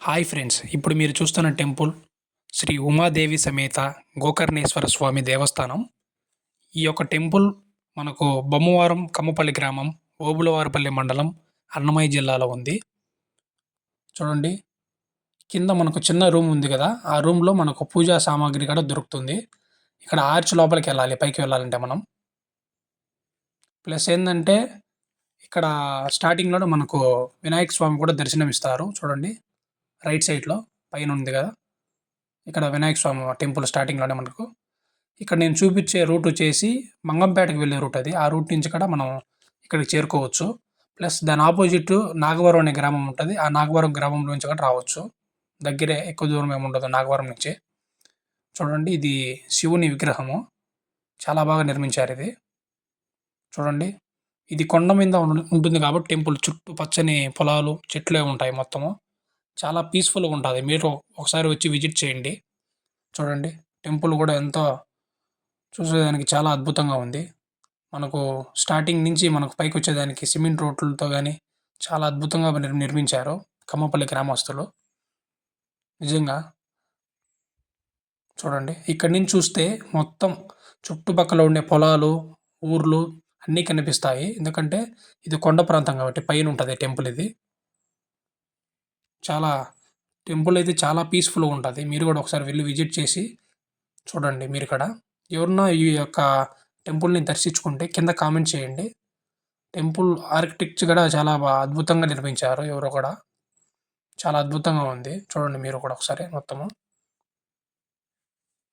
Hi friends, ఇప్పుడు మీరు చూస్తున్న టెంపుల్ శ్రీ ఉమాదేవి సమేత గోకర్ణేశ్వర స్వామి దేవస్థానం. ఈ యొక్క టెంపుల్ మనకు బొమ్మవారం కమ్మపల్లి గ్రామం, ఓబులవారిపల్లి మండలం, అన్నమయ్య జిల్లాలో ఉంది. చూడండి, కింద మనకు చిన్న రూమ్ ఉంది కదా, ఆ రూమ్‌లో మనకు పూజా సామాగ్రి కూడా దొరుకుతుంది. ఇక్కడ ఆర్చ్ లోపలికెళ్ళాలి పైకి వెళ్ళాలంటే మనం. ప్లస్ ఏందంటే, ఇక్కడ స్టార్టింగ్‌లోనే మనకు వినాయక స్వామి కూడా దర్శనమిస్తారు. చూడండి, రైట్ సైడ్‌లో పైనుంది కదా! ఇక్కడ వినాయక స్వామి టెంపుల్ స్టార్టింగ్‌లోనే మనకు. ఇక్కడ నేను చూపిచ్చే రూట్ వచ్చేసి మంగంపేటకి వెళ్ళే రూట్ అది. ఆ రూట్ నుంచి కూడా మనం ఇక్కడికి చేరుకోవచ్చు. ప్లస్ దాని అపోజిట్ నాగవరం అనే గ్రామం ఉంటది. ఆ నాగవరం గ్రామం నుంచి కూడా రావచ్చు. దగ్గరే, ఎక్కువ దూరం ఏమి ఉండదు నాగవరం నుంచి. చూడండి, ఇది శివుని విగ్రహము. చాలా బాగా నిర్మించారిది. చూడండి, ఇది కొండ మీద ఉంటుంది కాబట్టి టెంపుల్ చుట్టూ పచ్చని పొలాలు, చెట్లే ఉంటాయి మొత్తము. చాలా పీస్‌ఫుల్‌గా ఉంటది. మీరు ఒకసారి వచ్చి విజిట్ చేయండి. చూడండి, టెంపుల్ కూడా ఎంతో చూసేదానికి చాలా అద్భుతంగా ఉంది. మనకు స్టార్టింగ్ నుంచి మనకు పైకొచ్చేదానికి సిమెంట్ రోడ్లతో గాని, చాలా అద్భుతంగా నిర్మించారు కమ్మపల్లి గ్రామస్తులు. నిజంగా చూడండి, ఇక్కడి నుంచి చూస్తే మొత్తం చుట్టుపక్కల ఉండే పొలాలు, ఊర్లు అన్నీ కనిపిస్తాయి. ఎందుకంటే ఇది కొండ ప్రాంతం కాబట్టి పైనుంటది టెంపుల్ ఇది. చాలా టెంపుల్ అయితే చాలా పీస్‌ఫుల్‌గా ఉంటది. మీరు గూడా ఒకసారి వెళ్లి విజిట్ చేసి చూడండి మీరిక్కడ. ఎవరన్నా ఈ యొక్క టెంపుల్‌ని దర్శించుకుంటే కింద కామెంట్ చేయండి. టెంపుల్ ఆర్కిటెక్చర్ కూడా చాలా అద్భుతంగా నిర్మించారు ఎవరో కూడా. చాలా అద్భుతంగా ఉంది. చూడండి మీరు కూడా ఒకసారి మొత్తము.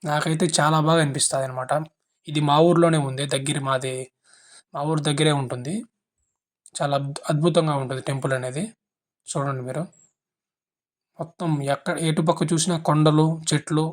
నాకైతే చాలా బాగా అనిపిస్తదనమాట. ఇది మా ఊర్లోనే ఉంది. మా ఊరు దగ్గరే ఉంటుంది. చాలా అద్భుతంగా ఉంటది టెంపుల్ అనేది. చూడండి మీరు. మొత్తం ఎటు పక్క చూసినా కొండలు, చెట్లు